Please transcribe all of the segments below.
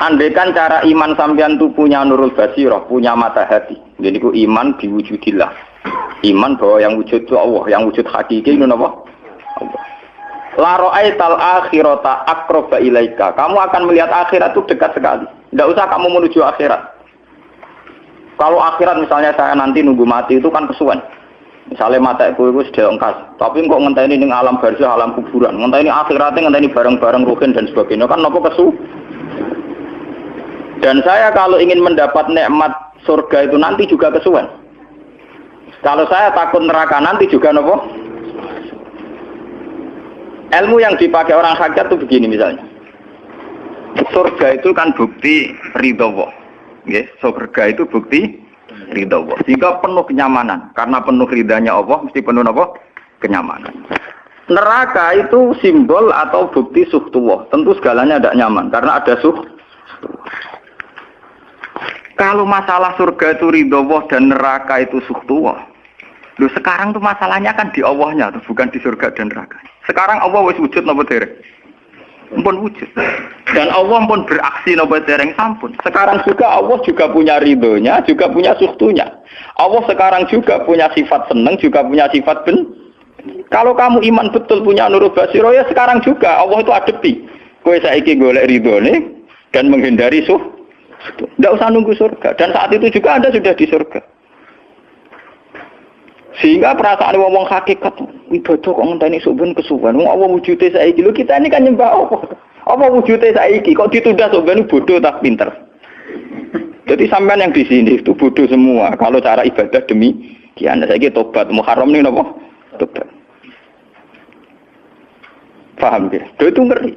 Andaikan cara iman sampean itu punya nurul basirah, punya mata hati. Jadi ku iman diwujudillah. Iman bahwa yang wujud itu Allah, yang wujud hakiki itu apa? Allah. La ra'aital akhirata aqraba ilaika. Kamu akan melihat akhirat itu dekat sekali. Tidak usah kamu menuju akhirat. Kalau akhirat misalnya saya nanti nunggu mati itu kan kesuwen. Misalnya mata itu sudah engkas. Tapi kok ngenteni ning alam barzah, alam kuburan. Ngenteni akhiratnya, ngenteni barang-barang ruhin dan sebagainya. Kan apa kesu? Dan saya kalau ingin mendapat nikmat surga itu nanti juga kesuwen. Kalau saya takut neraka nanti juga nopo. Ilmu yang dipakai orang hakikat itu begini misalnya. Surga itu kan bukti ridho Allah. Nggih, surga itu bukti ridho Allah. Sehingga penuh kenyamanan. Karena penuh ridhanya Allah mesti penuh apa? Kenyamanan. Neraka itu simbol atau bukti suhtullah. Tentu segalanya tidak nyaman karena ada Kalau masalah surga itu ridho Allah dan neraka itu suhtullah. Loh sekarang tuh masalahnya kan di Allahnya, bukan di surga dan neraka. Sekarang Allah wis wujud napa dereng? Ampun wujud. Dan Allah pun beraksi napa dereng sampun. Sekarang juga Allah juga punya ridhonya, juga punya suhtunya. Allah sekarang juga punya sifat seneng, juga punya sifat Kalau kamu iman betul punya nurul basirah ya sekarang juga Allah itu adepi. Kowe saiki golek ridhone dan menghindari tidak usah nunggu surga. Dan saat itu juga Anda sudah di surga. Sehingga perasaan wong hakikat ibadah kok ngenteni suben kesuwen. Wong Allah wujude saiki. Lho kita ini kan nyembah apa? Apa wujude saiki kok ditunda suben bodoh tak pinter. Jadi sampean yang di sini itu bodoh semua. Kalau cara ibadah demikian saiki tobat Muharram nih napa? Tobat. Paham ya? Itu ngeri.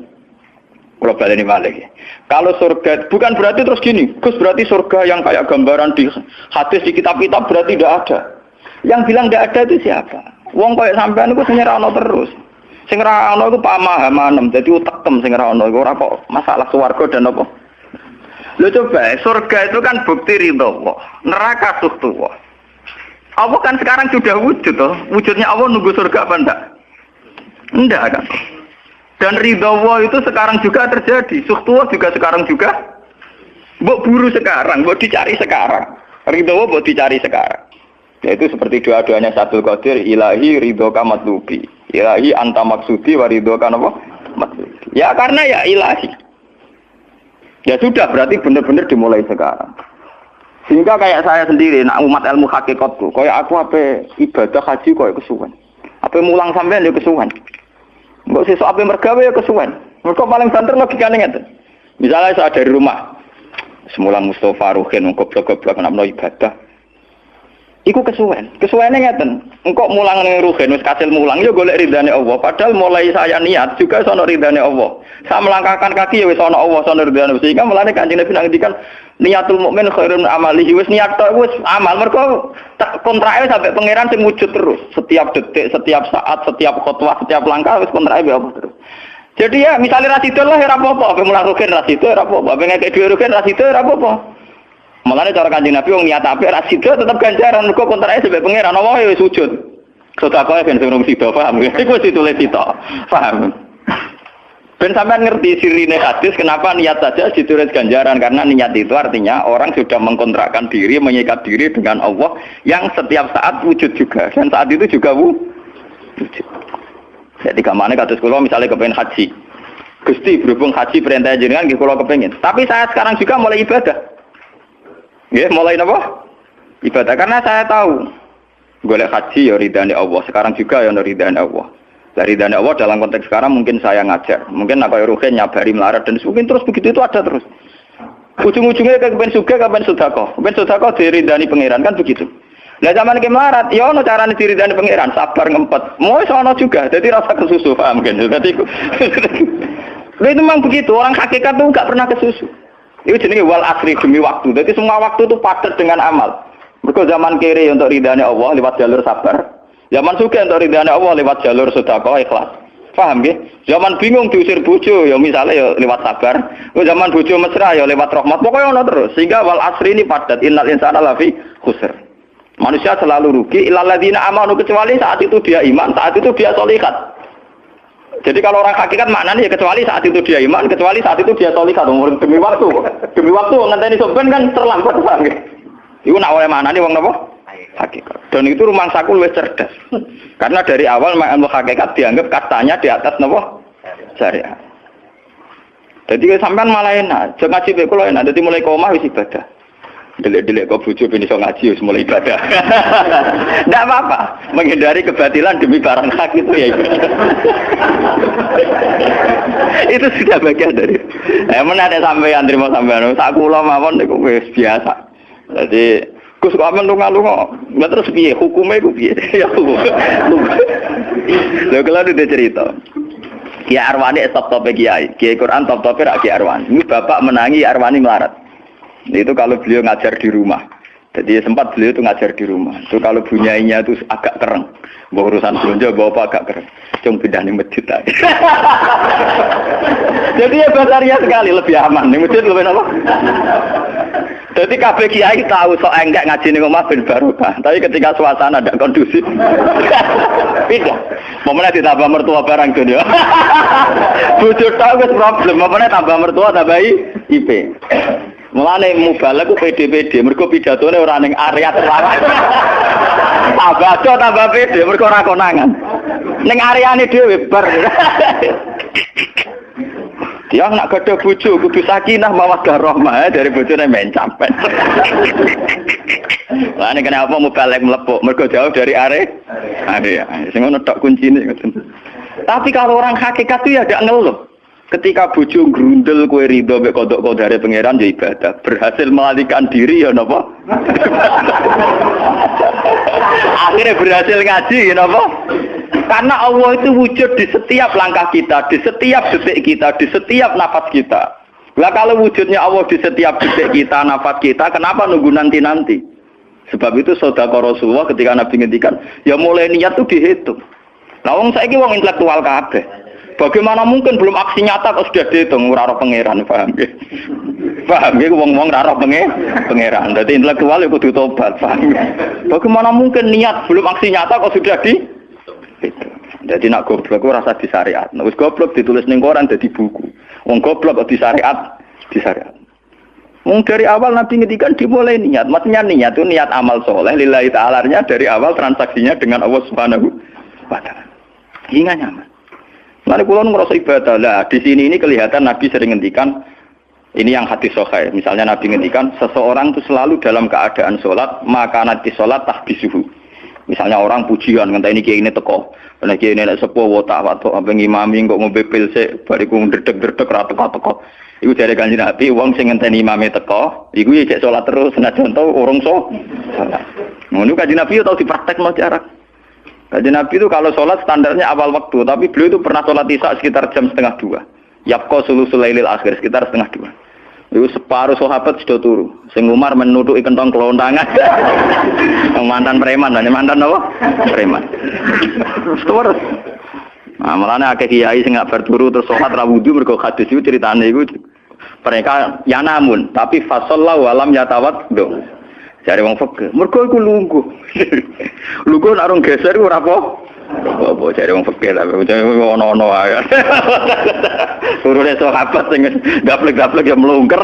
Kalau balik balik. Kalau surga bukan berarti terus gini, Gus berarti surga yang kayak gambaran di hadis di kitab-kitab berarti tidak ada. Yang bilang tidak ada itu siapa? Wong kayak sampean itu sing ora ono terus. Sing ora ono iku pamahaman, dadi utekem sing ora ono iku ora kok masalah swarga dan apa. Lho coba, surga itu kan bukti ridho Allah, neraka suhtullah. Allah kan sekarang sudah wujud toh. Wujudnya Allah nunggu surga apa enggak? Enggak kan? Dan ridho Allah itu sekarang juga terjadi. Suhtullah juga sekarang juga. Mbok buru sekarang, mbok dicari sekarang. Ridho Allah mbok dicari sekarang. Yaitu seperti doa-doanya Syaikhul Qadir, ilahi ridhoka matlubi. Ilahi anta maksudi wa ridhoka apa? Matlubi. Ya karena ya ilahi. Ya sudah berarti benar-benar dimulai sekarang. Sehingga kayak saya sendiri, nak umat ilmu hakikatku, kayak aku apa ibadah haji kayak kesuwen. Apa mulang sampean ya kesuwen. Mbok sesuk ape mergawe ya kesuwen. Mergo paling banter logikane ngeten. Misalnya saya dari rumah, semulang Mustofa Ruhin goblok-goblok nang ibadah. Iku kesuwen. Kesuwene ngeten. Engkok mulang ning Ruhin wis kasil mulang ya golek ridane Allah. Padahal mulai saya niat juga sono ridane Allah. Saya melangkahkan kaki ya wis sono Allah, sono ridane. Sehingga mulane Kanjeng Nabi ngendikan niatul mukmin khairun amalihi. Wis niat tok wis amal. Mergo kontrake sampai pangeran sing wujud terus. Setiap detik, setiap saat, setiap khotwah, setiap langkah wis kontrake Allah terus. Jadi ya misalnya rasido lah ya ora apa-apa, ape mulang Ruhin rasido ora apa-apa, ape ngekek dhuwit Ruhin rasido ora apa-apa. Mulane cara Kanjeng Nabi wong niat apik ra sida tetep ganjaran mergo kontrake sampe pangeran Allah ya wis wujud. Sedekah ben sing sida paham. Iku wis ditulis sida. Paham. Ben sampean ngerti sirine hadis kenapa niat saja ditulis ganjaran karena niat itu artinya orang sudah mengkontrakkan diri, mengikat diri dengan Allah yang setiap saat wujud juga dan saat itu juga wujud. Jadi kamane kados kula misalnya kepengin haji. Gusti berhubung haji perintah jenengan nggih kula kepengin. Tapi saya sekarang juga mulai ibadah. Ya, mulai apa? Ibadah karena saya tahu golek haji ya ridane Allah. Sekarang juga ya ridane Allah. Dari ridane Allah dalam konteks sekarang mungkin saya ngajar, mungkin apa Ruhin nyabari melarat dan mungkin terus begitu itu ada terus. Ujung-ujungnya kepen suga, kepen sedekah diridani pangeran kan begitu. Lah zaman ke melarat, ya ono carane diridani pangeran, sabar ngempet. Mau sono juga, jadi rasa kesusu paham kan. Dadi itu memang begitu, orang hakikat tuh enggak pernah kesusu. Itu jenenge wal asri demi waktu. Jadi semua waktu itu padat dengan amal. Mergo zaman kiri untuk ridane Allah lewat jalur sabar. Zaman sugih untuk ridane Allah lewat jalur sedekah ikhlas. Paham nggih? Zaman bingung diusir bojo ya misalnya ya lewat sabar. Zaman bojo mesra ya lewat rahmat. Pokoknya ono terus. Sehingga wal asri ini padat. Innal insana lafi khusr. Manusia selalu rugi illal ladzina amanu kecuali saat itu dia iman, saat itu dia sholihat. Jadi kalau orang hakikat maknanya ya kecuali saat itu dia iman, kecuali saat itu dia tolikat demi waktu. Demi waktu ngenteni soben kan terlambat paham ya. Iku nak oleh maknanya wong napa? Hakikat. Dan itu rumangsaku luwih cerdas. Karena dari awal ilmu hakikat dianggap katanya di atas napa? Syariat. Jadi sampean malah enak, jek ngaji mek kula enak, dadi mulai omah wis ibadah. Delik-delik kok bojo ben iso ngaji wis mulai ibadah. Ndak apa-apa, menghindari kebatilan demi barang hak itu ya ibadah. Itu sudah bagian dari. Menarik sampean terima sampean, sak kula mawon niku wis biasa. Jadi Gus kok amen lunga-lunga, lha terus piye hukume iku piye? Ya hukum. Lha kalau ada cerita. Kiai Arwani top-tope Kiai Quran top-tope rak Kiai Arwani. Ini bapak menangi Arwani melarat. Itu kalau beliau ngajar di rumah. Jadi sempat beliau itu ngajar di rumah. Itu kalau bunyainya itu agak kereng. Bawa urusan belanja bawa apa agak kereng. Cuma pindah di masjid tadi. Jadi ya basaria sekali lebih aman. Di masjid lebih apa? Jadi kabeh kiai tahu sok enggak ngaji ning omah ben barokah. Tapi ketika suasana tidak kondusif, pindah. Momennya ditambah mertua barang dunia. Bojo tahu wis problem, momennya tambah mertua tambah IP. Mulane mubalek ku PD-PD, mergo pidatone ora ning area terlarang. Tambah PD, mergo ora konangan. Ning areane dhewe bar. Dia nak gadah bojo kudu sakinah mawaddah rahmah dari bojone men capek. Lah nek kenapa mubalek mlepuk mergo jauh dari area. Sing ngono tok kuncine. Tapi kalau orang hakikat itu ya ndak ngeluh. Ketika bojo grundel kowe ridho mek kodok-kodare pangeran ya ibadah. Berhasil melalikan diri ya napa? Akhirnya berhasil ngaji ya napa? Karena Allah itu wujud di setiap langkah kita, di setiap detik kita, di setiap nafas kita. Lah kalau wujudnya Allah di setiap detik kita, nafas kita, kenapa nunggu nanti-nanti? Sebab itu sedekah Rasulullah ketika Nabi ngendikan, ya mulai niat itu dihitung. Nah wong saiki wong intelektual kabeh. Bagaimana mungkin belum aksi nyata kok sudah dihitung ora roh pangeran, paham nggih? Paham nggih wong-wong ora roh pangeran. Dadi intelektual ya kudu tobat, paham. Bagaimana mungkin niat belum aksi nyata kok sudah dihitung? Jadi nak goblok rasa di syariat. Nah, wis goblok ditulis ning koran dadi buku. Wong goblok kok di syariat. Wong dari awal Nabi ngendikan dimulai niat. Maksudnya niat itu niat amal soleh lillahi ta'ala-nya dari awal transaksinya dengan Allah Subhanahu wa taala. Hingga nyaman. Mari kula ngrasa ibadah. Lah di sini ini kelihatan Nabi sering ngendikan ini yang hadis sahih. Misalnya Nabi ngendikan seseorang itu selalu dalam keadaan salat, maka nanti salat tahbisuhu. Misalnya orang pujian ngenteni kiai ini teko. Nek kiai ini nek sepuh watak watuk ambeng imami kok ngombe pil sik bariku ndredeg-ndredeg ra teko-teko. Iku jare Kanjeng Nabi wong sing ngenteni imame teko, iku ya cek salat terus senajan to urung salat. Ngono Kanjeng Nabi tau dipraktekno cara. Kanjeng Nabi itu kalau salat standarnya awal waktu, tapi beliau itu pernah salat Isya sekitar jam 1:30. Yaqqa sulusul lailil akhir sekitar 1:30. Itu separuh sahabat sudah turu. Sing Umar menutuki kentong kelontangan. Mantan preman, mantan apa? Preman. Terus. Nah, malane akeh kiai sing gak berturu terus salat ra wudu mergo hadis itu ceritane iku. Mereka ya namun, tapi fasallahu alam yatawad. Jare wong fikih, mergo iku lungguh. Lungguh nek arung geser iku ora apa. Apa jare wong fikih lah, ono-ono ae. Urune sahabat sing gaplek-gaplek ya mlungker.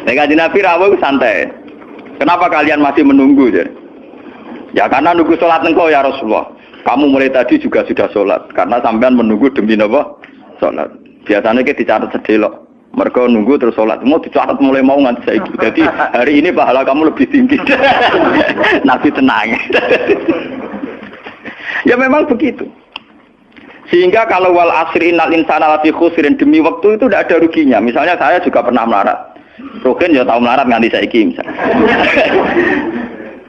Nek Kanjeng Nabi rawuh santai. Kenapa kalian masih menunggu? Ya karena nunggu sholat engkau ya Rasulullah. Kamu mulai tadi juga sudah sholat. Karena sampean menunggu demi apa? Sholat. Biasanya kita dicatat sedelok. Mereka nunggu terus sholat. Mau dicatat mulai mau nganti saiki. Jadi hari ini pahala kamu lebih tinggi. Nabi tenang. Ya memang begitu. Sehingga kalau wal asri innal insana lafi khusrin demi waktu itu tidak ada ruginya. Misalnya saya juga pernah melarat. Rugen ya tahu melarat nganti saiki misalnya.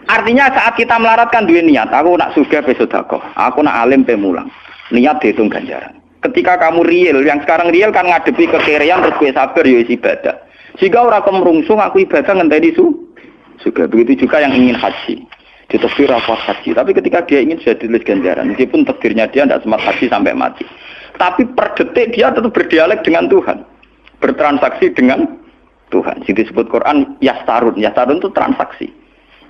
Artinya saat kita melarat kan duwe niat, aku nak sugih pe sedekah, aku nak alim pe mulang. Niat dihitung ganjaran. Ketika kamu real, yang sekarang real kan ngadepi kekerean terus kowe sabar ya ibadah. Jika ora kemrungsung aku ibadah ngenteni juga. Begitu juga yang ingin haji. Ditakdir rapat haji, tapi ketika dia ingin sudah ditulis ganjaran, meskipun takdirnya dia tidak sempat haji sampai mati. Tapi per detik dia tetap berdialek dengan Tuhan. Bertransaksi dengan Tuhan. Jadi disebut Quran yastarun. Yastarun itu transaksi.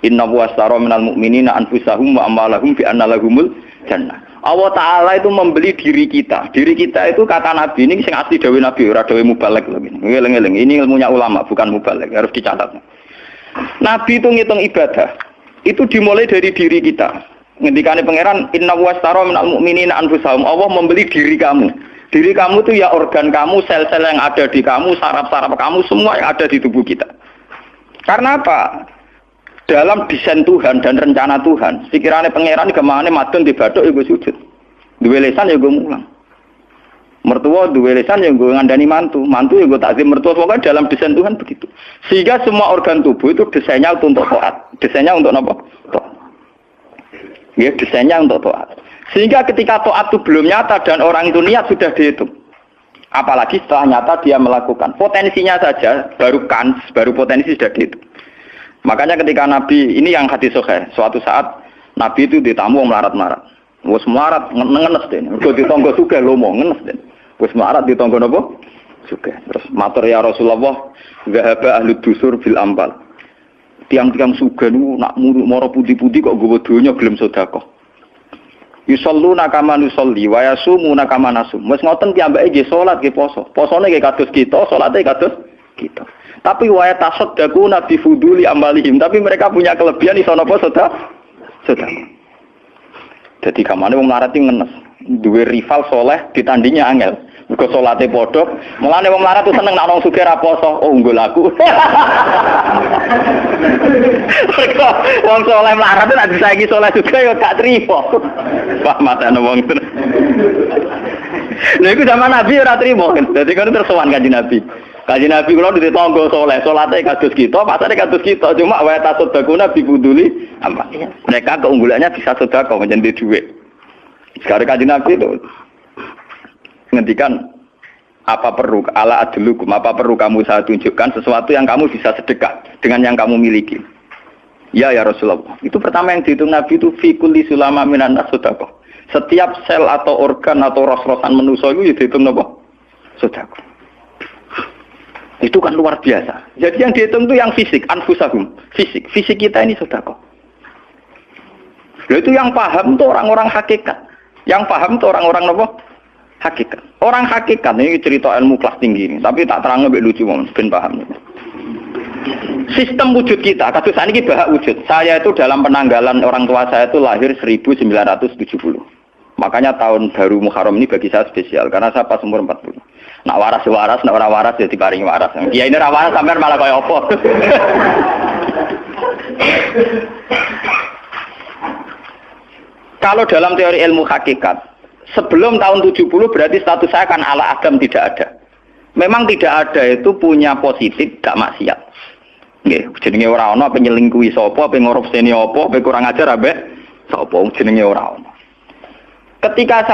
Inna wastara minal mu'minina anfusahum wa amwalahum bi anna lahumul jannah. Allah Ta'ala itu membeli diri kita. Diri kita itu kata Nabi ini sing asli dawuh Nabi, ora dawuh mubalek lho. Ngeling-eling, ini ilmunya ulama bukan mubalek, harus dicatat. Nabi itu ngitung ibadah. Itu dimulai dari diri kita. Ngendikane pangeran inna wastara minal mu'minina anfusahum. Allah membeli diri kamu. Diri kamu itu ya organ kamu, sel-sel yang ada di kamu, saraf-saraf kamu, semua yang ada di tubuh kita. Karena apa? Dalam desain Tuhan dan rencana Tuhan, pikirannya pangeran kemana madun di batuk ya gue sujud, dua lesan ya gue mulang, mertua dua lesan ya gue ngandani mantu, mantu ya gue takzim mertua. Pokoknya dalam desain Tuhan begitu. Sehingga semua organ tubuh itu desainnya untuk taat, desainnya untuk apa? Taat. Ya desainnya untuk taat. Sehingga ketika taat itu belum nyata dan orang itu niat sudah dihitung. Apalagi setelah nyata dia melakukan, potensinya saja baru kans, baru potensi sudah dihitung. Makanya ketika Nabi, ini yang hadis sahih, suatu saat Nabi itu ditamu melarat-melarat. Wes melarat ngenes deh. Kok ditonggo sugih lomo ngenes deh. Wes melarat ditonggo napa? Sugih. Terus matur ya Rasulullah, zahaba ahli dusur bil ambal. Tiang-tiang sugih niku nak moro putih-putih kok nggawa donya gelem sedekah. Yusalluna kama nusolli wa yasumuna kama nasum. Wes ngoten piyambake nggih salat nggih poso. Posone nggih kados kita, salate kados kita. Tapi wa tasaddaquna bi fuduli amalihim, tapi mereka punya kelebihan iso napa sedekah. Jadi kamane wong melarat iki ngenes, duwe rival soleh ditandingi angel. Mergo salate padha, mulane wong melarat tuh seneng nek wong sugih ra poso, oh unggul aku. Mergo wong soleh melarat nek disaiki soleh juga ya gak trimo. Wah matane wong tenan. Lha iku zaman Nabi ora trimo kan. Dadi kan terus sowan Kanjeng Nabi. Kanjeng Nabi kula di tangga saleh, salate kados kita, pasane kados kita, cuma wa tasaddaquna bi fuduli amal. Mereka keunggulannya bisa sedekah menjadi duit. Sekarang Kanjeng Nabi itu ngendikan apa perlu ala adlukum, apa perlu kamu saya tunjukkan sesuatu yang kamu bisa sedekah dengan yang kamu miliki. Ya Rasulullah. Itu pertama yang dihitung Nabi itu fi kulli sulama minan nas sedekah. Setiap sel atau organ atau ros-rosan manusia itu dihitung napa? Sedekah. Itu kan luar biasa. Jadi yang dihitung itu yang fisik, anfusahum, fisik. Fisik kita ini sedekah. Itu yang paham tuh orang-orang hakikat. Yang paham tuh orang-orang apa? Hakikat. Orang hakikat ini cerita ilmu kelas tinggi ini, tapi tak terang lebih lucu ben paham. Sistem wujud kita, kasus ini bahak wujud. Saya itu dalam penanggalan orang tua saya itu lahir 1970. Makanya tahun baru Muharram ini bagi saya spesial karena saya pas umur 40. Nak waras, nak ora waras jadi paring waras. Ya ini ora waras sampean malah kaya apa. Kalau dalam teori ilmu hakikat, sebelum tahun 70 berarti status saya kan ala Adam tidak ada. Memang tidak ada itu punya positif gak maksiat. Nggih, jenenge ora ana apa nyelingkuhi sapa, apa ngorupseni apa, apa kurang ajar ambek sapa jenenge ora ana. Ketika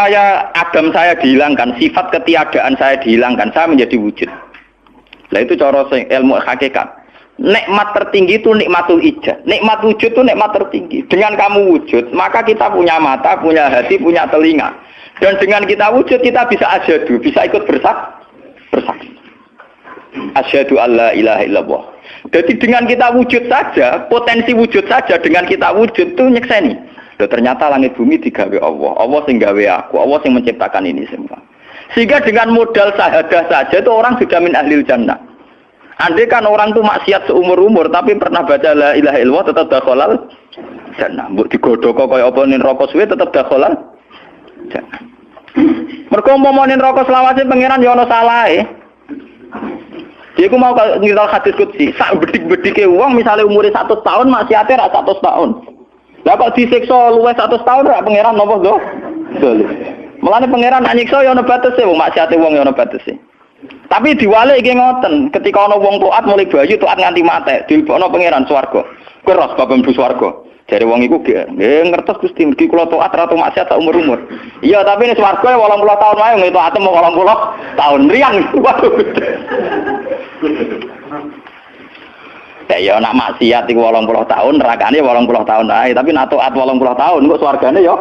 Adam saya dihilangkan, sifat ketiadaan saya dihilangkan, saya menjadi wujud. Nah itu cara ilmu hakikat. Nikmat tertinggi itu nikmatul ijad. Nikmat wujud itu nikmat tertinggi. Dengan kamu wujud, maka kita punya mata, punya hati, punya telinga. Dan dengan kita wujud, kita bisa asyhadu, bisa ikut bersaksi. Asyhadu alla ilaha illallah. Jadi dengan kita wujud saja, potensi wujud saja dengan kita wujud itu nyekseni. Ternyata langit bumi digawe Allah. Allah sing gawe aku, Allah sing menciptakan ini semua. Sehingga dengan modal syahadah saja itu orang sudah min ahlil jannah. Andai kan orang itu maksiat seumur-umur tapi pernah baca la ilaha illallah tetap dakhalal jannah. Mbok digodhok kaya apa ning neraka suwe tetap dakhalal jannah. Mergo umpama ning neraka selawase pangeran ya ana salahe. Dia ku mau ngiral hadis qudsi, sak bedik-bedike wong misale umure 100 tahun maksiate ra 100 tahun. Lah kok disiksa luwih 100 tahun ra pangeran napa lho? Dolim. Mulane pangeran nyiksa ya ana batese wong maksiate wong ya ana batese. Tapi diwalik iki ngoten, ketika ana wong taat mulai bayu taat nganti mate, dilebokno pangeran swarga. Kowe ros bab mlebu swarga. Jare wong iku nggih ngertos Gusti mergi kula taat ra maksiat sak umur-umur. Iya, tapi ning swarga 80 tahun wae ngene taat mau 80 tahun riang. Waduh. Ya nak maksiat iku 80 tahun, nerakane 80 tahun ae, tapi nak taat 80 tahun kok swargane ya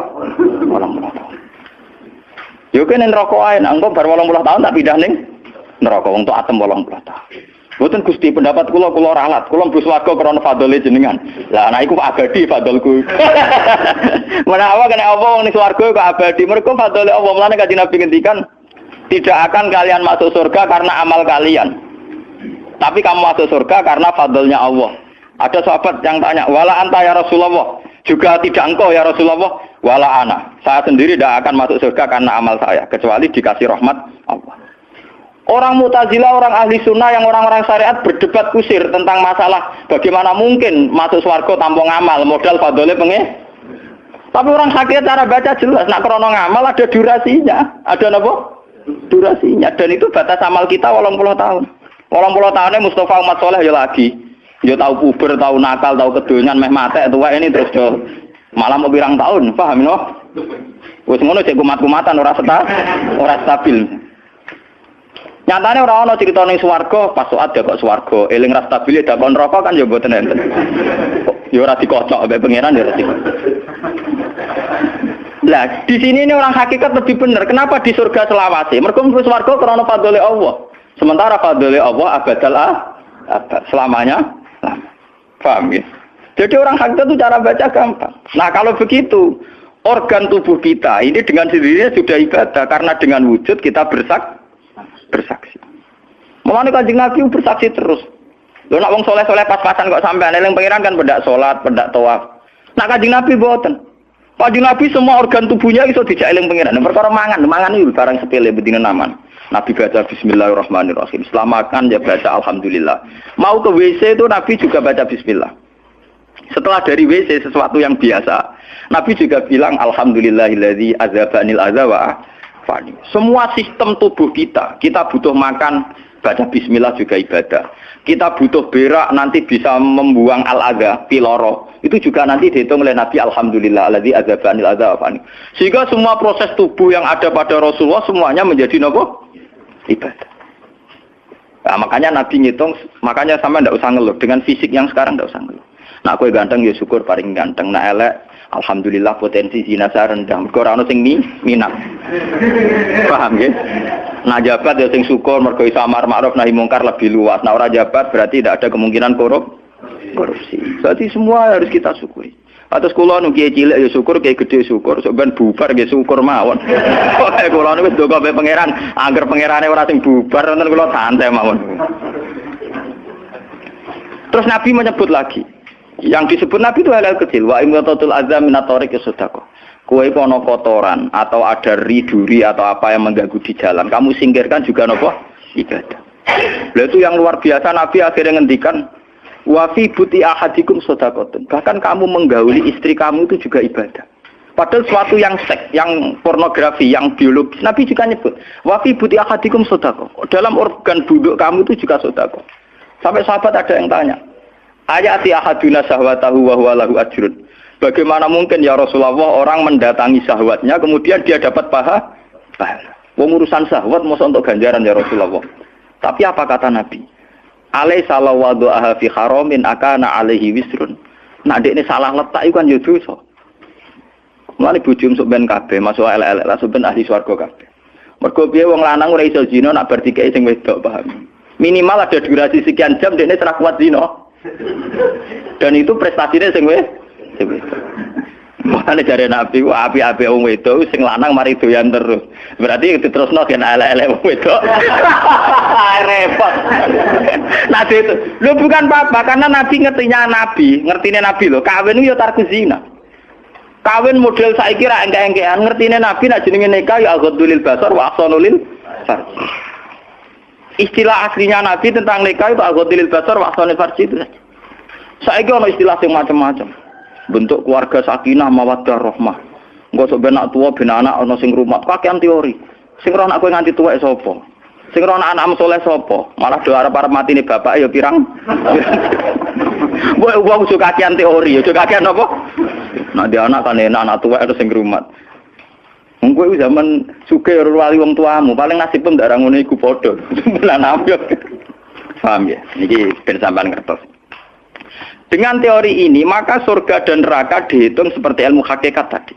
80 tahun. Yo kene neraka ae, engko bar 80 tahun tak pindah ning neraka wong taat 80 tahun. Mboten Gusti pendapat kula ralat, kula mlebu swarga krana fadhole jenengan. Lah ana iku abadi fadholku. Menawa kena apa wong ning swarga kok abadi, mergo fadhole Allah. Mulane Kanjeng Nabi ngendikan tidak akan kalian masuk surga karena amal kalian. Tapi kamu masuk surga karena fadlnya Allah. Ada sahabat yang tanya, "Wala anta ya Rasulullah?" Juga tidak engkau ya Rasulullah, "Wala ana." Saya sendiri tidak akan masuk surga karena amal saya, kecuali dikasih rahmat Allah. Orang Mu'tazilah, orang ahli sunnah yang orang-orang syariat berdebat kusir tentang masalah bagaimana mungkin masuk swarga tanpa ngamal, modal fadhole pengen. Tapi orang hakikat cara baca jelas, nak krono ngamal ada durasinya, ada apa? Durasinya, dan itu batas amal kita 80 tahun. 80 tahunnya Mustafa umat soleh ya lagi. Ya tahu puber, tahu nakal, tahu kedonyan, meh mate tua ini terus do malah mau birang tahun, paham no? Wes ngono cek kumat-kumatan ora stabil. Nyatane ora ana crita ning swarga, pas saat ya kok swarga, eling ra stabil dak kon neraka kan ya mboten enten. Ya ora dikocok mbek pangeran ya ora dikocok. Lah, di sini ini orang hakikat lebih benar. Kenapa di surga selawase? Mergo mlebu swarga krana fadhole Allah. Sementara fadhole Allah abadal abad, selamanya. Paham ya? Jadi orang hakikat itu cara baca gampang. Nah, kalau begitu, organ tubuh kita ini dengan sendirinya sudah ibadah karena dengan wujud kita bersaksi. Mulane Kanjeng Nabi bersaksi terus. Lho nak wong soleh-soleh pas-pasan kok sampean eling pangeran kan pendak salat, pendak tawaf. Nak Kanjeng Nabi mboten. Kanjeng Nabi semua organ tubuhnya iso dijak eling pangeran. Perkara mangan iki barang sepele bedine naman. Nabi baca bismillahirrahmanirrahim. Setelah makan ya baca alhamdulillah. Mau ke WC itu Nabi juga baca bismillah. Setelah dari WC sesuatu yang biasa, Nabi juga bilang alhamdulillahilladzi azhabanil adza wa afani. Semua sistem tubuh kita butuh makan, baca bismillah juga ibadah. Kita butuh berak nanti bisa membuang al-adza, piloro. Itu juga nanti dihitung oleh Nabi alhamdulillahilladzi azhabanil adza wa afani. Sehingga semua proses tubuh yang ada pada Rasulullah semuanya menjadi nopo? Ibadah. Nah, makanya Nabi ngitung, makanya sama ndak usah ngeluh dengan fisik yang sekarang ndak usah ngeluh. Nah, kowe ganteng ya syukur paling ganteng. Nah, elek alhamdulillah potensi zina saya rendah. Mergo ora ono sing minat. Paham nggih? Nah, jabat ya sing syukur mergo iso amar ma'ruf nahi mungkar lebih luas. Nah, ora jabat berarti tidak ada kemungkinan korupsi. Berarti semua harus kita syukuri. Atus kula nu kiye cilik ya syukur, kiye gedhe syukur, sok ben bubar nggih syukur mawon. Pokoke kula niku wis ndonga mbek pangeran, angger pangerane ora sing bubar nonton kula santai mawon. Terus Nabi menyebut lagi. Yang disebut Nabi itu hal-hal kecil, wa imatatul azza min at-tariq sedekah. Kowe kono kotoran atau ada riduri atau apa yang mengganggu di jalan, kamu singkirkan juga napa? Ibadah. Lah itu yang luar biasa Nabi akhirnya ngendikan wa fi buti ahadikum shadaqatun. Bahkan kamu menggauli istri kamu itu juga ibadah. Padahal suatu yang seks, yang pornografi, yang biologis, Nabi juga nyebut wa fi buti ahadikum shadaqah. Dalam organ buduk kamu itu juga sedekah. Sampai sahabat ada yang tanya, ayati ahaduna syahwatahu wa huwa lahu ajrun. Bagaimana mungkin ya Rasulullah orang mendatangi syahwatnya kemudian dia dapat pahala? Wong urusan syahwat masa untuk ganjaran ya Rasulullah. Tapi apa kata Nabi? Alai salah wadu'aha fi haramin akana alaihi wisrun. Nah dek ini salah letak itu kan ya dosa. Mulane bojo sok ben kabeh masuk elek-elek lah sok ben ahli swarga kabeh. Mergo piye wong lanang ora iso zina nak bar dikeki sing wedok, paham. Minimal ada durasi sekian jam dek ini ora kuat zina. Dan itu prestasinya sing wedok. Makane jare Nabi ku api-api wong wedok sing lanang mari doyan terus. Berarti diterusno gen elek-elek wong wedok. Repot. Nabi itu, lu bukan apa-apa karena Nabi ngertine Nabi lho, kawin itu ya tarku zina. Kawin model saiki ra engke-engkean, ngertine Nabi nek jenenge nikah ya aghdulil basar wa ahsanulil farj. Istilah aslinya Nabi tentang nikah itu aghdulil basar wa ahsanul farj itu. Saiki ono istilah sing macam-macam. Bentuk keluarga sakinah mawaddah rahmah. Engko sok ben anak tuwa ben anak ana sing rumah, kakean teori. Sing ora anak kowe nganti tuwek sapa? Sing ora anak saleh sapa? Malah do arep-arep matine bapak ya pirang. Wong suka kakean teori, ya kakean apa? Nah dia anak kan enak anak tuwek terus sing rumat. Wong kowe zaman sugih wali wong tuamu, paling nasibmu ndak ra ngono iku padha. Lan ambyok. Paham ya? Niki ben sampean ngertos. Dengan teori ini, maka surga dan neraka dihitung seperti ilmu hakikat tadi.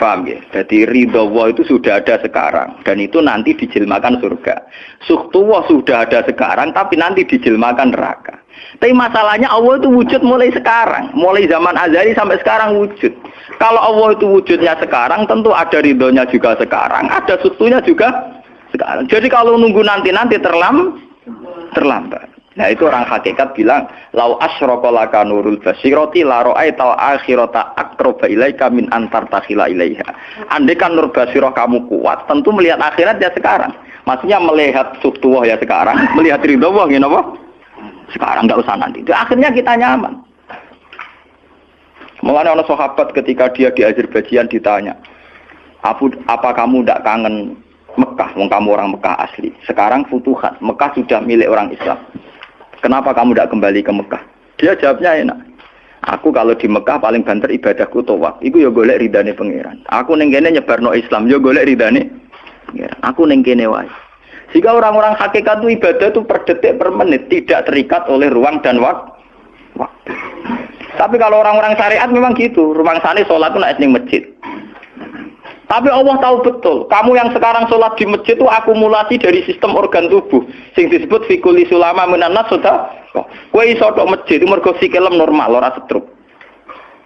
Paham ya? Jadi ridho Allah itu sudah ada sekarang dan itu nanti dijelmakan surga. Suhtullah sudah ada sekarang tapi nanti dijelmakan neraka. Tapi masalahnya Allah itu wujud mulai sekarang, mulai zaman azali sampai sekarang wujud. Kalau Allah itu wujudnya sekarang, tentu ada ridhonya juga sekarang, ada suhtunya juga sekarang. Jadi kalau nunggu nanti terlambat. Nah itu orang hakikat bilang, lau asyraka laka nurul basirati la ra'aital akhirata aqraba ilaika min antar takhila ilaiha. Andai kan nur basirah kamu kuat, tentu melihat akhirat ya sekarang. Maksudnya melihat suhtuwah ya sekarang, melihat ridho Allah ya apa? Sekarang enggak usah nanti. Itu akhirnya kita nyaman. Mulanya orang sahabat ketika dia di Azerbaijan ditanya, apa kamu tidak kangen Mekah? Wong kamu orang Mekah asli. Sekarang futuhat, Mekah sudah milik orang Islam. Kenapa kamu tidak kembali ke Mekah? Dia jawabnya enak. Aku kalau di Mekah paling banter ibadahku tawaf. Iku ya golek ridane pangeran. Aku ning kene nyebarno Islam, ya golek ridane pangeran. Aku ning kene wae. Jika orang-orang hakikat itu ibadah itu per detik per menit, tidak terikat oleh ruang dan waktu. Tapi kalau orang-orang syariat memang gitu. Ruang sana sholat itu naik ning masjid. Tapi Allah tahu betul, kamu yang sekarang sholat di masjid itu akumulasi dari sistem organ tubuh. Sing disebut fikuli sulama minanas sudah. Kue iso tok masjid itu mergo sikilem normal, ora stroke.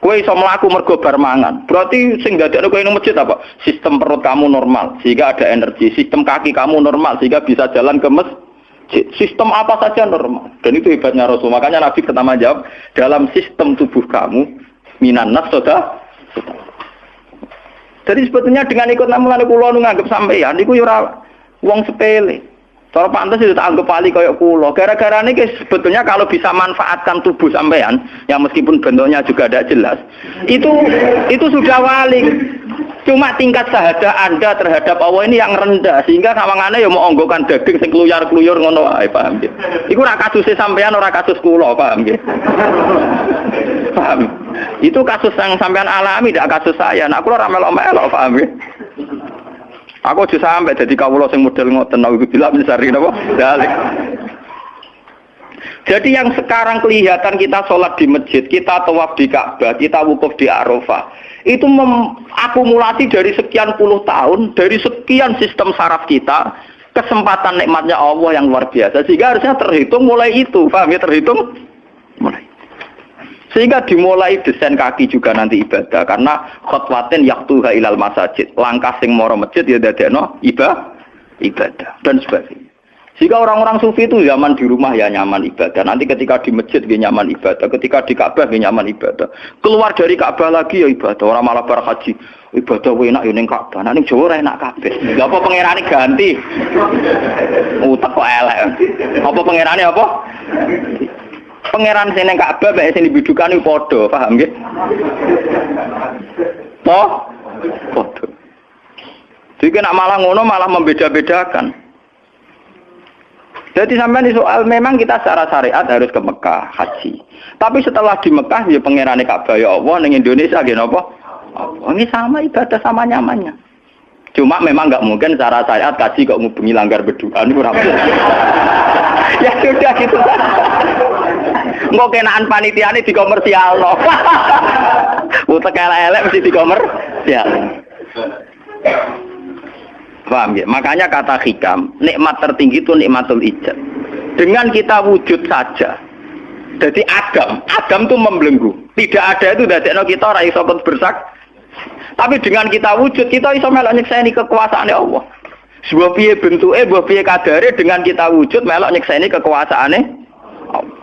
Kue iso mlaku mergo bar mangan. Berarti sing dadekno kowe ning masjid apa? Sistem perut kamu normal, sehingga ada energi. Sistem kaki kamu normal, sehingga bisa jalan ke masjid. Sistem apa saja normal. Dan itu hebatnya Rasul. Makanya Nabi pertama jawab, dalam sistem tubuh kamu minanas sudah. Jadi sebetulnya dengan ikut namulan kula nu nganggep sampeyan niku ya ora wong sepele. Cara pantes itu tak anggap pali kaya kula. Gara-gara niki sebetulnya kalau bisa manfaatkan tubuh sampeyan yang meskipun bentuknya juga tidak jelas, itu sudah wali. Cuma tingkat sahaja Anda terhadap Allah ini yang rendah sehingga sawangane ya mau onggokan daging sing kluyur-kluyur ngono wae, paham nggih. Iku ora kasuse sampeyan ora kasus kula, paham nggih. Paham. Itu kasus yang sampean alami, tidak kasus saya. Nah, aku ora melok-melok, paham ya? Aku aja sampai jadi kawula sing model ngoten niku bila misari napa? Dalik. Jadi yang sekarang kelihatan kita sholat di masjid, kita tawaf di Ka'bah, kita wukuf di Arafah, itu akumulasi dari sekian puluh tahun, dari sekian sistem saraf kita, kesempatan nikmatnya Allah yang luar biasa. Sehingga harusnya terhitung mulai itu, paham ya? Terhitung mulai. Sehingga dimulai desain kaki juga nanti ibadah karena khotwatin yaktuha ilal masajid, langkah sing moro masjid ya dadekno ibadah dan sebagainya. Sehingga orang-orang sufi itu zaman di rumah ya nyaman ibadah, nanti ketika di masjid dia nyaman ibadah, ketika di Ka'bah dia nyaman ibadah, keluar dari Ka'bah lagi ya ibadah. Orang malah bar haji ibadah enak ya ning Ka'bah, ning Jawa ora enak kabeh. Lha apa pangerane ganti? Utek kok elek. Apa pangerane apa? Pangeran sing ning Ka'bah mek sing dibidukan iku padha, paham nggih? Padha. Jadi nek malah ngono malah membeda-bedakan. Jadi sampai soal memang kita secara syariat harus ke Mekah haji. Tapi setelah di Mekah ya pangerane Ka'bah ya Allah ning Indonesia nggih napa? Ini sama ibadah sama nyamannya. Cuma memang enggak mungkin secara syariat haji kok ngubengi langgar beduan ora. Ya sudah gitu. Engko kenaan panitiane dikomersialno. Utek elek-elek mesti dikomersial. Paham ya? Makanya kata hikam, nikmat tertinggi itu nikmatul ijab. Dengan kita wujud saja. Jadi Adam itu membelenggu. Tidak ada itu dadekno kita ora iso bersak. Tapi dengan kita wujud, kita iso melok nyekseni kekuasaane Allah. Sebuah piye bentuke, sebuah piye kadare dengan kita wujud melok nyekseni kekuasaane Allah.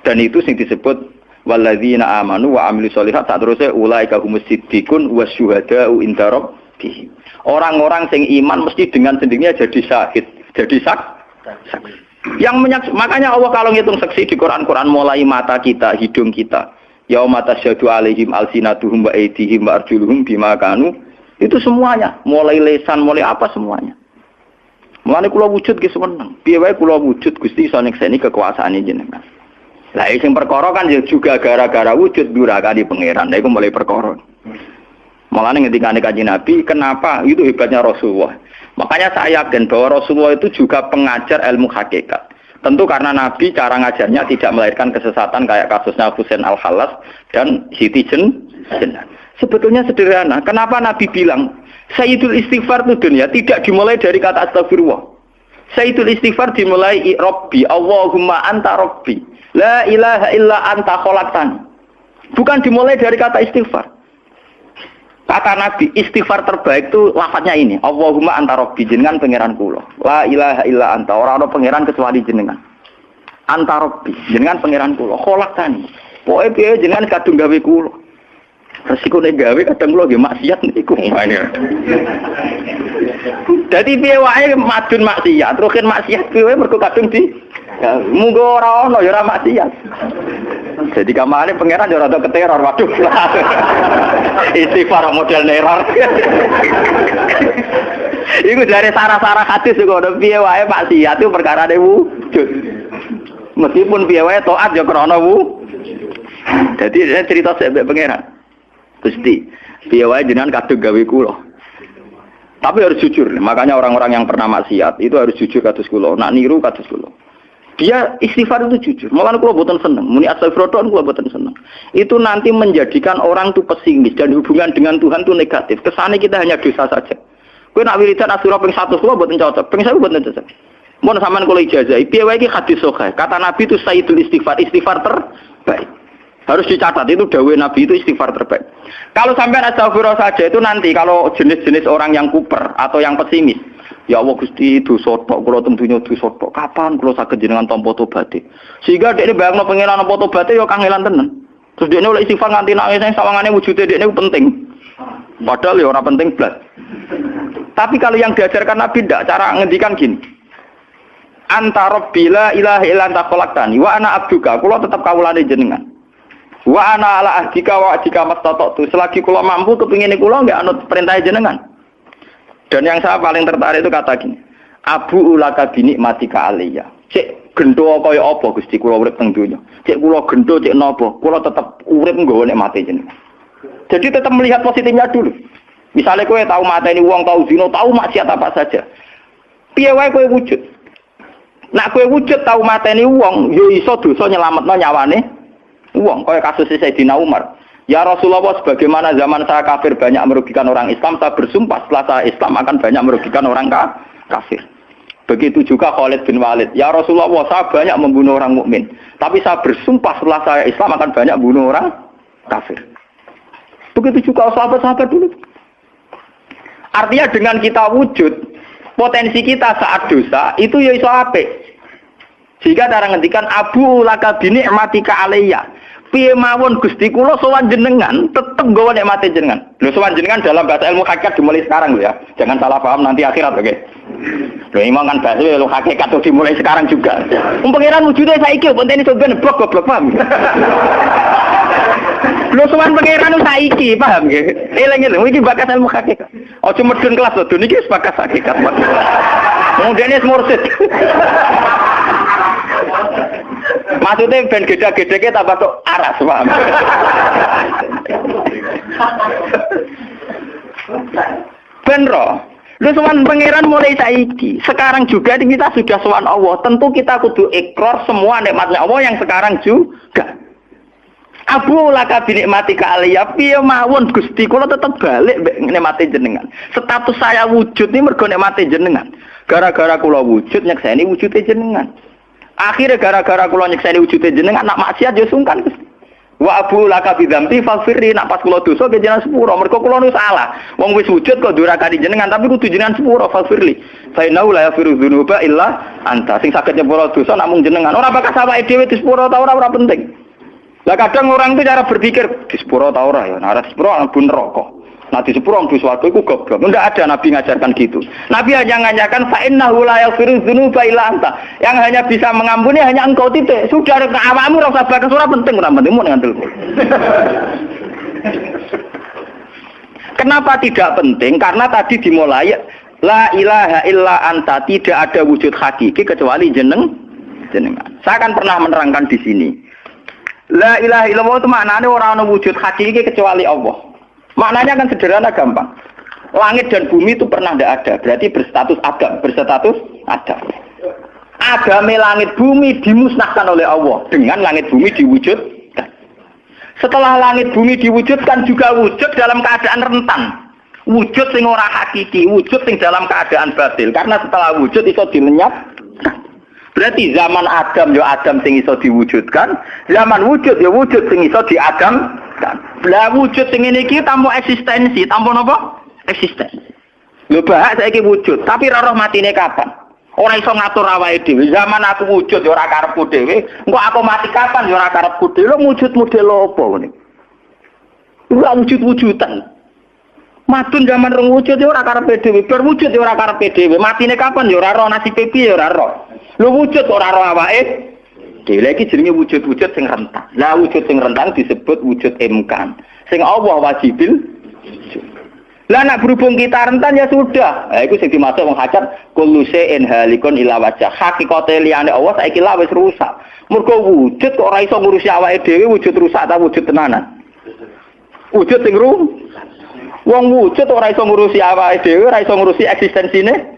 Dan itu sing disebut walladzina amanu wa amilus sholihat, saterusé ulaika humus siddiqun wasyuhada'u inda rabbihim. Orang-orang sing iman mesti dengan sendirinya jadi syahid, jadi saksi. Yang makanya Allah kalau ngitung saksi di Quran mulai mata kita, hidung kita, yauma tasyhadu alaihim alsinatuhum wa aydihim wa arjuluhum bima kanu, itu semuanya, mulai lesan, mulai apa semuanya. Mulane kula wujud ki seneng. Piye wae kula wujud Gusti iso nyekseni kekuasaane jenengan. Lah sing perkara kan ya juga gara-gara wujud durakani pangeran. Lha iku mulai perkara. Mulane ngendikane Kanjeng Nabi, kenapa itu hebatnya Rasulullah. Makanya saya yakin bahwa Rasulullah itu juga pengajar ilmu hakikat. Tentu karena Nabi cara ngajarnya tidak melahirkan kesesatan kayak kasusnya Husain Al-Khallas dan Siti Jenar. Sebetulnya sederhana. Kenapa Nabi bilang Sayyidul Istighfar itu dunia tidak dimulai dari kata astagfirullah. Sayyidul Istighfar dimulai Rabbi, Allahumma anta Rabbi, la ilaha illa anta khalaqtani. Bukan dimulai dari kata istighfar. Kata Nabi, istighfar terbaik itu lafadznya ini, Allahumma anta Rabbi, jenengan pangeran kula. La ilaha illa anta, ora ana pangeran kecuali jenengan. Anta Rabbi, jenengan pangeran kula. Khalaqtani. Pokoke piye jenengan kadung gawe kula. Resiko nek gawe kadang kula nggih maksiat niku. Dadi piye wae madun maksiat, rukin maksiat piye mergo kadung di munggo ora ono ya ora maksiat. Jadi kamane pangeran ya rada keteror, waduh. Istighfar model neror. Iku dari sarah-sarah hadis kok ono piye wae maksiat itu perkara wujud. Meskipun piye wae taat ya krana Jadi cerita sebab pangeran. Gusti, piye wae jenengan kadung gawe kula. Tapi harus jujur. Makanya orang-orang yang pernah maksiat itu harus jujur kados kula. Nak niru kados kula. Dia istighfar itu jujur. Malah kula boten seneng. Muni astagfirullah kula boten seneng. Itu nanti menjadikan orang itu pesimis dan hubungan dengan Tuhan itu negatif. Kesane kita hanya dosa saja. Kowe nak wiridan asura ping 100 kula boten cocok. Ping 1000 boten cocok. Mun sampean kula ijazah, piye wae iki hadis sahih. Kata Nabi itu sayyidul istighfar, istighfar terbaik. Harus dicatat, itu dawuh Nabi itu istighfar terbaik. Kalau sampai astagfirullah saja itu nanti kalau jenis-jenis orang yang kuper atau yang pesimis, ya Allah Gusti dosa tok kula tentunya dosa tok. Kapan kula saged jenengan tampa tobaté? Sehingga dekne bayangno pengenan tampa tobaté ya kangelan tenan. Terus dekne oleh istighfar nganti nangis sing sawangane wujude dekne penting. Padahal ya ora penting blas. Tapi kalau yang diajarkan Nabi ndak, cara ngendikan gini. Anta Rabbi la ilaha illa anta khalaqtani wa ana abduka, kula tetep kawulane jenengan. Wa ana ala ahdika wa ahdika mastata'tu. Selagi kula mampu kepingine kula enggak anut perintah jenengan. Dan yang saya paling tertarik itu kata gini. Abu ulaka binikmatika alayya. Cek gendo kaya apa Gusti kula urip teng donya. Cek kula gendo cek napa, kula tetep urip nggawa nikmate jenengan. Jadi tetap melihat positifnya dulu. Misalnya kowe tahu mateni wong, tahu zina, tahu maksiat apa saja. Piye wae kowe wujud. Nak kowe wujud tahu mateni wong, yo iso dosa nyelametno nyawane wong, kaya kasus Sayyidina Umar. Ya Rasulullah, sebagaimana zaman saya kafir banyak merugikan orang Islam, saya bersumpah setelah saya Islam akan banyak merugikan orang kafir. Begitu juga Khalid bin Walid. Ya Rasulullah, saya banyak membunuh orang mukmin, tapi saya bersumpah setelah saya Islam akan banyak bunuh orang kafir. Begitu juga sahabat-sahabat dulu. Artinya dengan kita wujud, potensi kita saat dosa itu ya iso apik. Jika cara ngendikan Abu laka binikmatika alayya. Piye mawon Gusti kula sowan jenengan tetep nggawa nikmate jenengan. Lho sowan jenengan dalam bahasa ilmu hakikat dimulai sekarang lho ya. Jangan salah paham nanti akhirat oke. Lho imang kan bahasa ilmu hakikat tuh dimulai sekarang juga. Pangeran wujude saiki pontene soben goblok paham. Lho sowan pangeran saiki paham nggih. Eling-eling iki bakas ilmu hakikat. Aja medun kelas lho niki wis bakas hakikat. Mudene mursid. Maksudnya ben gede-gedeke tambah tok aras, paham? Ben roh. Lu sowan pangeran mulai saiki. Sekarang juga kita sudah sowan Allah. Tentu kita kudu ikrar semua nikmatnya Allah yang sekarang juga. Abu laka binikmatika alayya, piye mawon Gusti kula tetep balik nikmate jenengan. Status saya wujud ini mergo nikmate jenengan. Gara-gara kula wujud nyekseni wujude jenengan. Akhirnya gara-gara kula nyekseni wujude jenengan nak maksiat yo sungkan Gusti. Wa abu laka bidzamti faghfirli, nak pas kula dosa ke jenengan sepuro mergo kula nu salah. Wong wis wujud kok durakani jenengan tapi kudu jenengan sepuro faghfirli. Fa innahu la yaghfiru dzunuba illa anta. Sing saged nyepuro dosa namung jenengan. Ora bakal awake dhewe disepuro ta ora penting. Lah kadang orang itu cara berpikir disepuro ta ora ya. Nah disepuro mlebu neraka. Nah disepuro mlebu swarga iku goblok. Enggak ada Nabi ngajarkan gitu. Nabi hanya ngajarkan fa innahu la yaghfiru dzunuba illa anta. Yang hanya bisa mengampuni hanya engkau titik. Sudah awakmu ora usah bakas ora penting ora penting mun ngandel. Kenapa tidak penting? Karena tadi dimulai la ilaha illa anta, tidak ada wujud hakiki kecuali jenengan. Saya akan pernah menerangkan di sini. La ilaha illallah itu maknanya orang ada wujud hakiki kecuali Allah. Maknanya kan sederhana gampang. Langit dan bumi itu pernah tidak ada. Berarti berstatus adam. Agame langit bumi dimusnahkan oleh Allah dengan langit bumi diwujudkan. Setelah langit bumi diwujudkan juga wujud dalam keadaan rentan. Wujud sing ora hakiki, wujud sing dalam keadaan batil. Karena setelah wujud iso dilenyap. Berarti zaman Adam ya Adam sing iso diwujudkan, zaman wujud ya wujud sing iso diadamkan. Lah wujud sing ngene iki tanpa eksistensi, tanpa napa? Eksistensi. Lho bahak saiki wujud, tapi ora roh matine kapan? Ora iso ngatur awake dhewe. Zaman aku wujud ya ora karepku dhewe, engko aku mati kapan ya ora karepku dhewe. Lho wujud model apa ngene? Ora wujud-wujudan. Madun zaman rong wujud ya ora karepe dhewe, berwujud ya ora karepe dhewe, matine kapan ya ora roh, nasibe piye ya ora roh. Lho wujud ora roh awake dhewe. Lagi jenenge wujud-wujud sing rentang. Lah wujud sing rentang disebut wujud imkan. Sing Allah wajibil. Lah nak berhubung kita rentan ya sudah. Iku sing dimaksud wong hajat kullu shay'in halikun ila wajh. Hakikate liyane Allah saiki lah wis rusak. Mergo wujud kok ora iso ngurusi awake dhewe, wujud rusak ta wujud tenanan. Wujud sing wong wujud ora iso ngurusi awake dhewe, ora iso ngurusi eksistensine.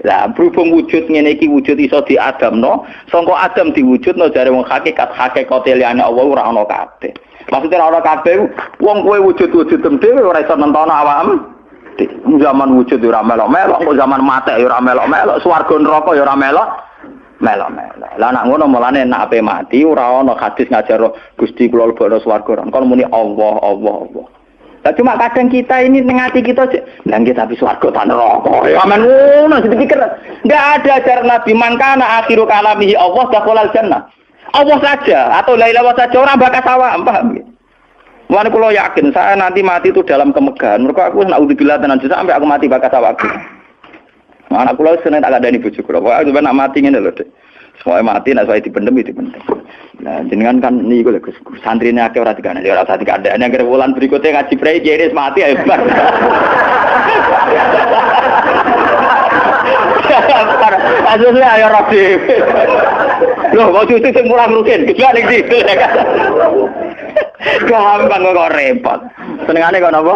Lah berhubung wujud ngene iki wujud iso diadamno, sangka Adam diwujudno jare wong hakikate liyane Allah ora ana kabeh. Maksudnya ora kabeh wong kowe wujud-wujud dhewe ora iso nentono awakmu. Zaman wujud ora melok-melok, kok zaman mate ya ora melok-melok, swarga neraka ya ora melok-melok. Lah nek ngono mulane nek ape mati ora ana hadis ngajar Gusti kula lebokno swarga. Kon muni Allah. Lah cuma kadang kita ini tengah hati kita lah nggih tapi swarga ta neraka. Ya men ngono dipikir. Enggak ada ajaran Nabi mangkana akhiru kalamihi Allah dakhalal jannah. Allah saja atau la ilaha saja orang bakas awak, paham nggih? Mulane kula yakin saya nanti mati itu dalam kemegahan. Mergo aku naudzubillah tenan sampai aku mati bakas awakku. Anak kula seneng tak kandhani bojo kula. Pokoke sampeyan nak mati ngene lho, Dik. Soale mati nek saya dipendem. Nah, jenengan kan niku lho Gus. Santrine akeh ora dikandani, ora usah dikandani. Nek wulan berikutnya ngaji prei kiris mati hebat. Asline ayo ora dhewe. Loh, kok cucu sing mulang rugen, gejak ning situ. Gampang kok repot. Senengane kok napa?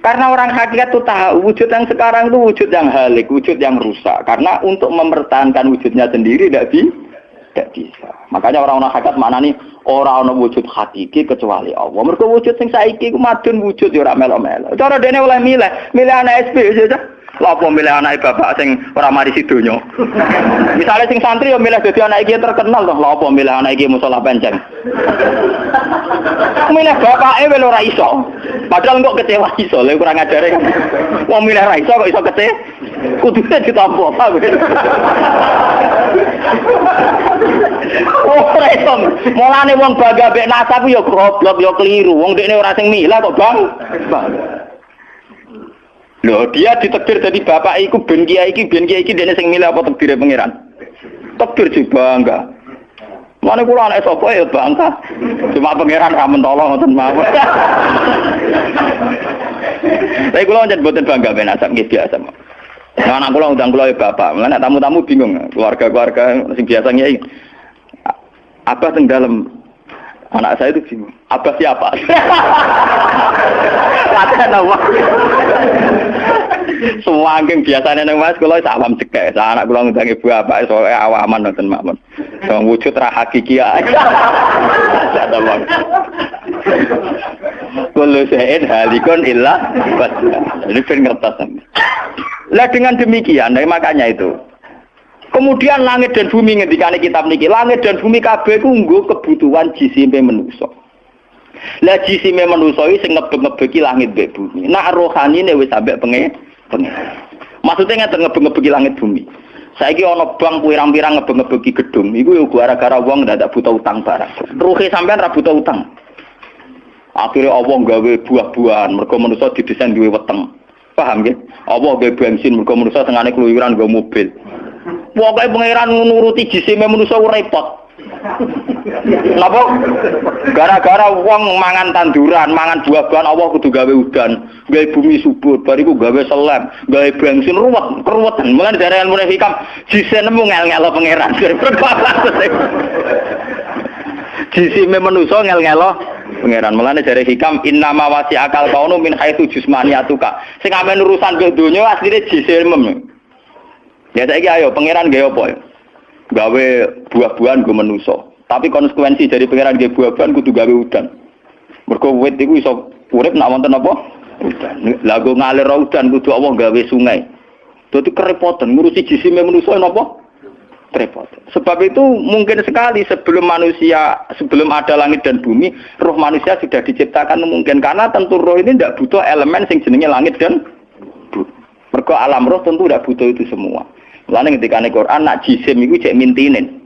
Karena orang hakikat itu tahu wujud yang sekarang itu wujud yang halik, wujud yang rusak. Karena untuk mempertahankan wujudnya sendiri tidak bisa. Makanya orang-orang hakikat mana nih orang-orang wujud hakiki kecuali Allah. Mereka wujud sing saiki ku madun wujud ya ora melo-melo. Cara dene oleh milih anak SP aja. Lapo milih anak bapak sing ora mari sidonya. Misalnya sing santri yo milih dadi anak iki terkenal toh, lapo milih anak iki musala penceng. Milih bapake wel ora iso. Padahal kok kecewa iso, lha kurang ajare kan. Wong milih ra iso kok iso kecewa. Kudune ditampa apa. Oh, iso. Mulane wong bangga mek nasab yo goblok yo keliru. Wong dekne ora sing milah kok, Bang. Loh, dia ditekdir jadi bapak iku ben kiai iki dene sing milih apa tekdire pangeran. Tekdir juga bangga. Mane kula anak sapa ya bangga. Cuma pangeran ra mentolo ngoten mawon. Lha kula njen boten bangga ben asap nggih biasa. Nah, anak kula undang kula ya bapak. Lah tamu-tamu bingung, keluarga-keluarga sing biasa nyai. Apa teng dalem anak saya itu bingung. Apa siapa? Latihan apa? Semua angking biasanya nang Mas kula awam cekek. Anak kula ngundang ibu bapak soalnya awaman nonton makmun. Wong wujud ra hakiki ae. Kullu shay'in halikun illa wajhah. Ini ben ngertos. Lah dengan demikian, makanya itu. Kemudian langit dan bumi ngendikane kitab niki, langit dan bumi kabeh ku nggo kebutuhan jisime manusa. Lah jisime manusa iki sing ngebeg-ngebegi langit mbek bumi. Nak rohanine wis sampe pengen. Maksudnya ngeten ngebeg-ngebegi langit bumi. Saiki ana bank pirang-pirang ngebeg-ngebegi gedung, iku yo gara-gara wong ndak buta utang barang. Ruhe sampean ra buta utang. Akhirnya Allah gawe buah-buahan, mergo manusa didesain duwe weteng. Paham nggih? Allah gawe bensin, mergo manusa tengane keluyuran nggo mobil. Pokoke pangeran nuruti jisime manusa repot. Napa? Gara-gara wong mangan tanduran, mangan buah-buahan Allah kudu gawe udan, gawe bumi subur, bariku gawe selem, gawe bensin ruwet-ruwetan. Mulane dari ilmu hikam jisine nemu ngel-ngelo pangeran. Jisime manusa ngel-ngelo pangeran. Mulane dari hikam innama wasi akal kaunu min haitsu jismaniyatuka. Sing amen urusan ke donya asline jisime. Ya saiki ayo pangeran gawe apa ya? Gawe buah-buahan go manusa. Tapi konsekuensi dari pangeran nggih buaban kudu gawe udan. Mergo wit iku iso urip nek wonten apa? Udan. Lah go ngalir udan kudu Allah gawe sungai. Dadi kerepotan ngurusi jisime manusa napa? Repot. Sebab itu mungkin sekali sebelum ada langit dan bumi, roh manusia sudah diciptakan mungkin karena tentu roh ini tidak butuh elemen sing jenenge langit dan bumi. Mergo alam roh tentu tidak butuh itu semua. Mulane ketika ning Quran nak jisim iku cek mintinen.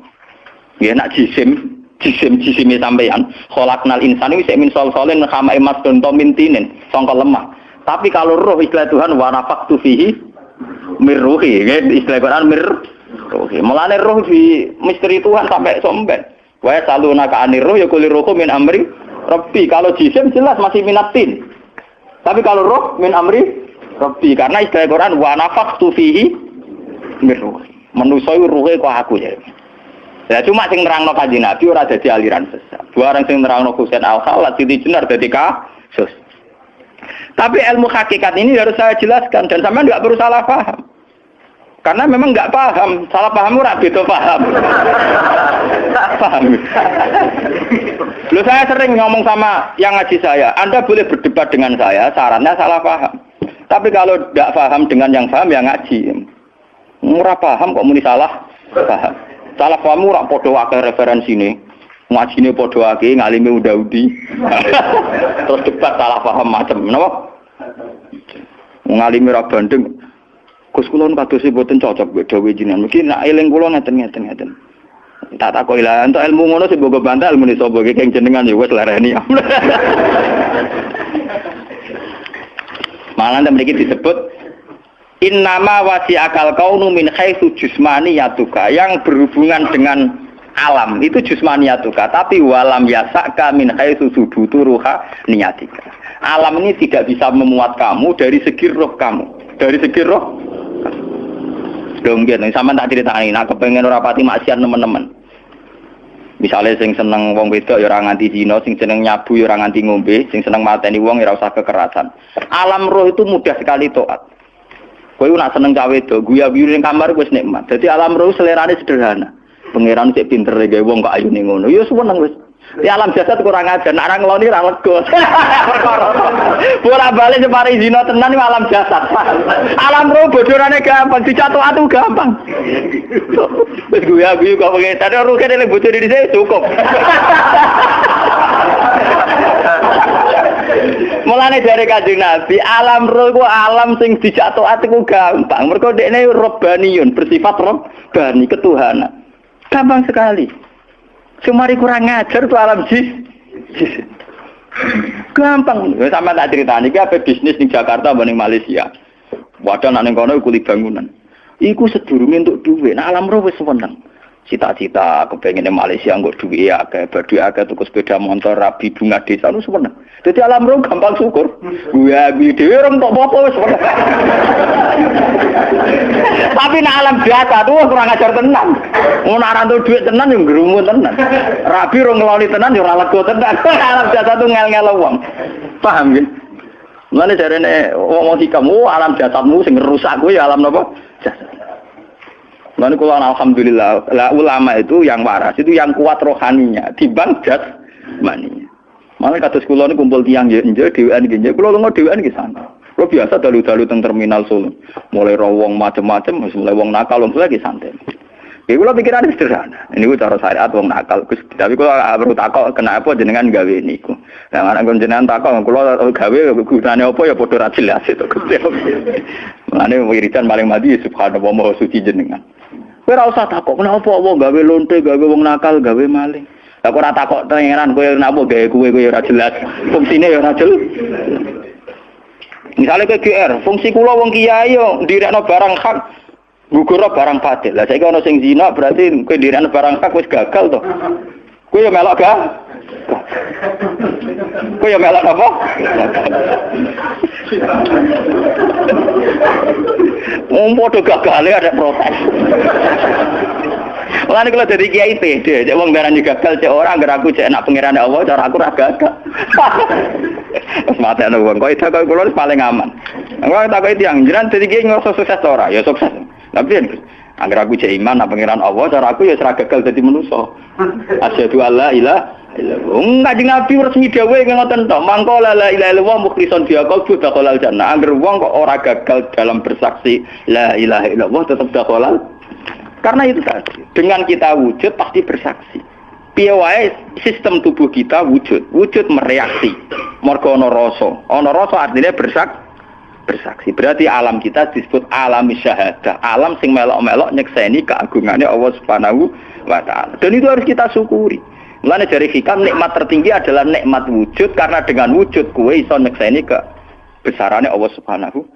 Ya nak jisim sampeyan. Khalaqnal insana iku cek min solsolin khama'i masdun to mintinen, sangka lemah. Tapi kalau roh istilah Tuhan wa nafaqtu fihi mir ruhi, istilah Quran mir ruhi. Mulane roh di misteri Tuhan sampai somben. Wa saluna ka anir ruh ya kulir ruhu min amri rabbi. Kalau jisim jelas masih minatin. Tapi kalau roh min amri rabbi karena istilah Quran wa nafaqtu fihi mir ruhi. Manusa iku ruhe kok aku ya. Ya cuma sing nerangno Kanjeng Nabi ora dadi aliran sesat. Barang sing nerangno Husain Al-Khalat Siti Jenar dadi kasus. Tapi ilmu hakikat ini harus saya jelaskan dan sampean enggak perlu salah paham. Karena memang enggak paham, salah paham ora beda paham. Paham. Loh saya sering ngomong sama yang ngaji saya, Anda boleh berdebat dengan saya, sarannya salah paham. Tapi kalau enggak paham dengan yang paham ya ngaji. Ora paham kok muni salah paham. Salah paham ora padha wae referensine. Ngajine padha wae ngalime unda-undi. Terus debat salah paham macam napa? Ngalime ra bandeng. Gus kula kados mboten cocok mbek dawuh jenengan. Mungkin nek eling kula ngeten. Tak takoki lah entuk ilmu ngono sing mbok bantah ilmune sapa iki keng jenengan ya wis lereni. Malah mriki disebut innama wasi'akal kaunu min haitsu jusmaniyatuka, yang berhubungan dengan alam itu jusmaniyatuka, tapi walam yasaka min haitsu subutu ruhaniyatika. Alam ini tidak bisa memuat kamu dari segi roh kamu. Dari segi roh dong gitu, sama tak ceritani, nak kepengen ora pati maksiat teman-teman. Misalnya sing seneng wong wedok ya ora nganti zina, sing seneng nyabu ya ora nganti ngombe, sing seneng mateni wong ya ora usah kekerasan. Alam roh itu mudah sekali taat. Kowe nak seneng cawe wedok, guya-guyu ning kamar wis nikmat. Dadi alam roh selerane sederhana. Pangeran sik pinter gawe wong kok ayune ngono. Ya seneng wis. Di alam jasad kurang ajar, nak ra ngeloni ra lega. Bola-balik separi zina tenan iki alam jasad. Alam roh bodorane gampang, dicatu atu gampang. Wis guya-guyu kok pengen tadi roh kene bocor di sini cukup. Mulane dari Kanjeng Nabi, alam roh ku alam sing dicatu atu ku gampang. Mergo dekne robbaniyun, bersifat robbani, ketuhanan. Gampang sekali. Semari kurang ngajar tuh alam jis. Gampang. Sama tak ceritani iki ape bisnis ning Jakarta apa ning Malaysia. Wadah nang kono iku kuli bangunan. Iku sedurunge entuk dhuwit. Nah alam roh wis seneng. Cita-cita kepengine Malaysia nggo dhuwit akeh, badhe akeh tuku sepeda motor, rabi bunga desa lu seneng. Dadi alam roh gampang syukur. Gue dhewe ora entuk apa-apa wis seneng. Tapi nek alam biasa tuh kurang ajar tenan. Ngono ora entuk dhuwit tenan yo ngrumu tenan. Rabi ora ngeloni tenan yo ora lega tenan. Alam biasa tuh ngel-ngel wong. Paham nggih? Mulane jarene wong kamu alam jasadmu sing rusak kuwi alam napa? Jasad. Lalu kalau alhamdulillah ulama itu yang waras itu yang kuat rohaninya dibanding jasmaninya. Malah kados kula niku kumpul tiyang nggih dhewean nggih. Kula lunga dhewean nggih santai. Kula biasa dalu-dalu teng terminal Solo. Mulai wong macam-macam, mulai wong nakal wong lagi santai. Nggih kula pikirane sederhana. Niku cara syariat wong nakal. Tapi kula perlu takok kenapa jenengan gawe niku. Lah ana jenengan takok kula gawe gunane apa ya padha ra jelas itu Gusti. Mulane wiridan paling mati subhanallah maha suci jenengan. Kowe ora usah takok kenapa wong gawe lonte, gawe wong nakal, gawe maling. Lah kok ora takok pangeran kowe napa gawe kowe ora jelas. Fungsine ya ora jelas. Misale ke GR, fungsi kula wong kiai yo ndirekno barang hak, gugurno barang batil. Lah saiki ana sing zina berarti kowe ndirekno barang hak wis gagal to. Kowe yo melok ga? Kowe yo melok apa? Podo gagale ada protes. Mulane kalau dari kiai pede, cek wong darani gagal cek ora anggar aku cek nak pangeran Allah cara aku ra gagal. Wes matene wong kok itu kula paling aman. Engko takoki tiyang jenengan dadi kiai ngrasa sukses ora? Ya sukses. Tapi Angger aku jek iman nang pangeran Allah, cara aku ya ora gagal dadi manusa. Asyhadu alla ilaha illallah. Kanjeng Nabi resmi dawuh ngoten tok. Mangko la ilaha illallah mukhlishon biha qalbu dakhalal jannah. Angger wong kok ora gagal dalam bersaksi la ilaha illallah tetap dakhalal. Karena itu tadi, dengan kita wujud pasti bersaksi. Piye wae sistem tubuh kita wujud mereaksi. Mergo ana rasa. Ana rasa artinya bersaksi. Berarti alam kita disebut alam syahadah, alam sing melok-melok nyekseni keagungannya Allah Subhanahu wa taala. Dan itu harus kita syukuri. Mulane dari hikam nikmat tertinggi adalah nikmat wujud, karena dengan wujud kowe iso nyekseni kebesarannya Allah Subhanahu